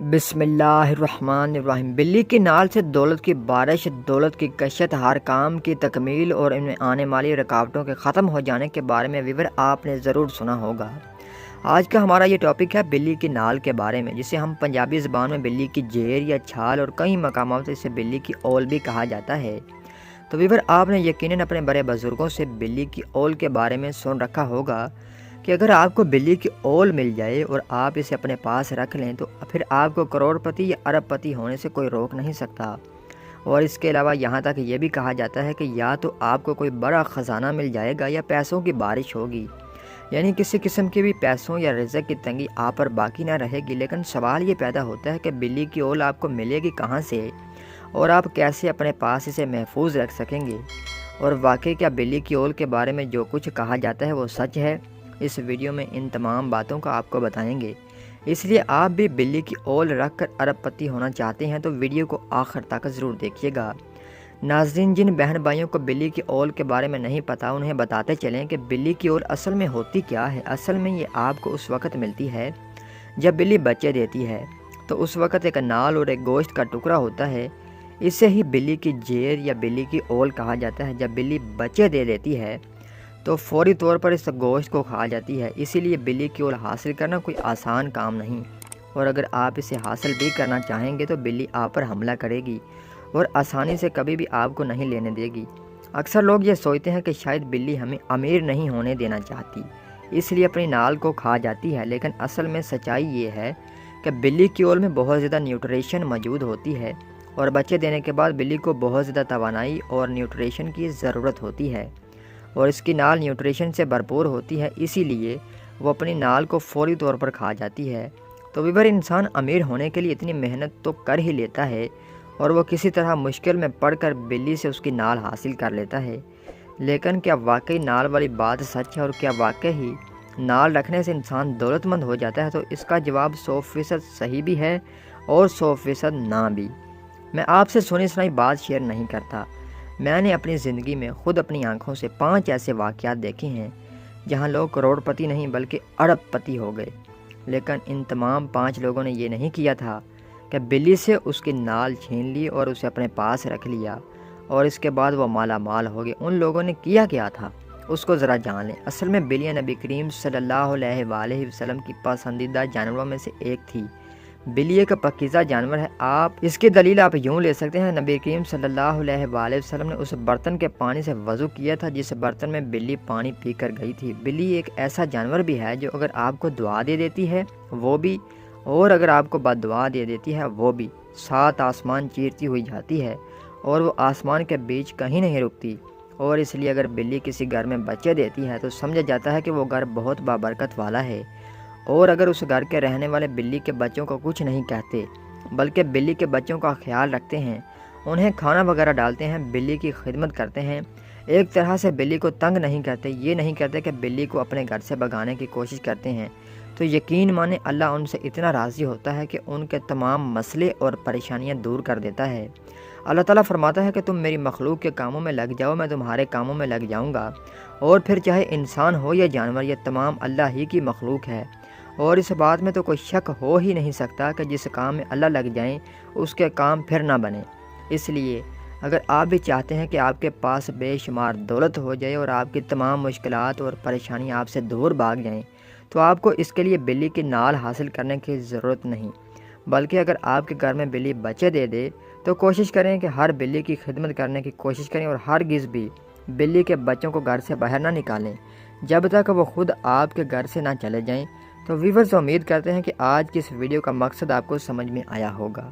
بسم اللہ الرحمن الرحیم۔ بلی کی نال سے دولت کی بارش، دولت کی کشت، ہر کام کی تکمیل اور ان میں آنے والی رکاوٹوں کے ختم ہو جانے کے بارے میں ویور آپ نے ضرور سنا ہوگا۔ آج کا ہمارا یہ ٹاپک ہے بلی کی نال کے بارے میں، جسے ہم پنجابی زبان میں بلی کی جیر یا چھال اور کئی مقامات سے اسے بلی کی اول بھی کہا جاتا ہے۔ تو ویور آپ نے یقیناً اپنے بڑے بزرگوں سے بلی کی اول کے بارے میں سن رکھا ہوگا کہ اگر آپ کو بلی کی اول مل جائے اور آپ اسے اپنے پاس رکھ لیں تو پھر آپ کو کروڑ پتی یا ارب پتی ہونے سے کوئی روک نہیں سکتا۔ اور اس کے علاوہ یہاں تک یہ بھی کہا جاتا ہے کہ یا تو آپ کو کوئی بڑا خزانہ مل جائے گا یا پیسوں کی بارش ہوگی، یعنی کسی قسم کی بھی پیسوں یا رزق کی تنگی آپ پر باقی نہ رہے گی۔ لیکن سوال یہ پیدا ہوتا ہے کہ بلی کی اول آپ کو ملے گی کہاں سے اور آپ کیسے اپنے پاس اسے محفوظ رکھ سکیں گے؟ اور واقعی کیا بلی کی اول کے بارے میں جو کچھ کہا جاتا ہے وہ سچ ہے؟ اس ویڈیو میں ان تمام باتوں کا آپ کو بتائیں گے، اس لیے آپ بھی بلی کی اول رکھ کر ارب پتی ہونا چاہتے ہیں تو ویڈیو کو آخر تک ضرور دیکھیے گا۔ ناظرین، جن بہن بھائیوں کو بلی کی اول کے بارے میں نہیں پتہ انہیں بتاتے چلیں کہ بلی کی اول اصل میں ہوتی کیا ہے۔ اصل میں یہ آپ کو اس وقت ملتی ہے جب بلی بچے دیتی ہے، تو اس وقت ایک نال اور ایک گوشت کا ٹکڑا ہوتا ہے، اسے ہی بلی کی جیر یا بلی کی اول کہا جاتا ہے۔ جب بلی بچے دے دیتی ہے تو فوری طور پر اس گوشت کو کھا جاتی ہے، اسی لیے بلی کی اول حاصل کرنا کوئی آسان کام نہیں، اور اگر آپ اسے حاصل بھی کرنا چاہیں گے تو بلی آپ پر حملہ کرے گی اور آسانی سے کبھی بھی آپ کو نہیں لینے دے گی۔ اکثر لوگ یہ سوچتے ہیں کہ شاید بلی ہمیں امیر نہیں ہونے دینا چاہتی، اس لیے اپنی نال کو کھا جاتی ہے، لیکن اصل میں سچائی یہ ہے کہ بلی کی اول میں بہت زیادہ نیوٹریشن موجود ہوتی ہے، اور بچے دینے کے بعد بلی کو بہت زیادہ توانائی اور نیوٹریشن کی ضرورت ہوتی ہے، اور اس کی نال نیوٹریشن سے بھرپور ہوتی ہے، اسی لیے وہ اپنی نال کو فوری طور پر کھا جاتی ہے۔ تو ویور، انسان امیر ہونے کے لیے اتنی محنت تو کر ہی لیتا ہے اور وہ کسی طرح مشکل میں پڑ کر بلی سے اس کی نال حاصل کر لیتا ہے، لیکن کیا واقعی نال والی بات سچ ہے اور کیا واقعی نال رکھنے سے انسان دولت مند ہو جاتا ہے؟ تو اس کا جواب 100% صحیح بھی ہے اور 100% نہ بھی۔ میں آپ سے سنی سنائی بات شیئر نہیں کرتا، میں نے اپنی زندگی میں خود اپنی آنکھوں سے 5 ایسے واقعات دیکھے ہیں جہاں لوگ کروڑ پتی نہیں بلکہ ارب پتی ہو گئے، لیکن ان تمام 5 لوگوں نے یہ نہیں کیا تھا کہ بلی سے اس کی نال چھین لی اور اسے اپنے پاس رکھ لیا اور اس کے بعد وہ مالا مال ہو گئے۔ ان لوگوں نے کیا تھا اس کو ذرا جان لیں۔ اصل میں بلیاں نبی کریم صلی اللہ علیہ وآلہ وسلم کی پسندیدہ جانوروں میں سے ایک تھی۔ بلی ایک پاکیزہ جانور ہے۔ آپ اس کی دلیل آپ یوں لے سکتے ہیں، نبی کریم صلی اللہ علیہ وآلہ وسلم نے اس برتن کے پانی سے وضو کیا تھا جس برتن میں بلی پانی پی کر گئی تھی۔ بلی ایک ایسا جانور بھی ہے جو اگر آپ کو دعا دے دیتی ہے وہ بھی، اور اگر آپ کو بد دعا دے دیتی ہے وہ بھی، 7 آسمان چیرتی ہوئی جاتی ہے اور وہ آسمان کے بیچ کہیں نہیں رکتی۔ اور اس لیے اگر بلی کسی گھر میں بچے دیتی ہے تو سمجھا جاتا ہے کہ وہ گھر بہت بابرکت والا ہے، اور اگر اس گھر کے رہنے والے بلی کے بچوں کو کچھ نہیں کہتے بلکہ بلی کے بچوں کا خیال رکھتے ہیں، انہیں کھانا وغیرہ ڈالتے ہیں، بلی کی خدمت کرتے ہیں، ایک طرح سے بلی کو تنگ نہیں کرتے، یہ نہیں کرتے کہ بلی کو اپنے گھر سے بھگانے کی کوشش کرتے ہیں، تو یقین مانیں اللہ ان سے اتنا راضی ہوتا ہے کہ ان کے تمام مسئلے اور پریشانیاں دور کر دیتا ہے۔ اللہ تعالیٰ فرماتا ہے کہ تم میری مخلوق کے کاموں میں لگ جاؤ، میں تمہارے کاموں میں لگ جاؤں گا۔ اور پھر چاہے انسان ہو یا جانور، یہ تمام اللہ ہی کی مخلوق ہے، اور اس بات میں تو کوئی شک ہو ہی نہیں سکتا کہ جس کام میں اللہ لگ جائیں اس کے کام پھر نہ بنے۔ اس لیے اگر آپ بھی چاہتے ہیں کہ آپ کے پاس بے شمار دولت ہو جائے اور آپ کی تمام مشکلات اور پریشانیاں آپ سے دور بھاگ جائیں، تو آپ کو اس کے لیے بلی کی نال حاصل کرنے کی ضرورت نہیں، بلکہ اگر آپ کے گھر میں بلی بچے دے دے تو کوشش کریں کہ ہر بلی کی خدمت کرنے کی کوشش کریں، اور ہرگز بھی بلی کے بچوں کو گھر سے باہر نہ نکالیں جب تک وہ خود آپ کے گھر سے نہ چلے جائیں۔ تو ویورز، امید کرتے ہیں کہ آج کی اس ویڈیو کا مقصد آپ کو سمجھ میں آیا ہوگا۔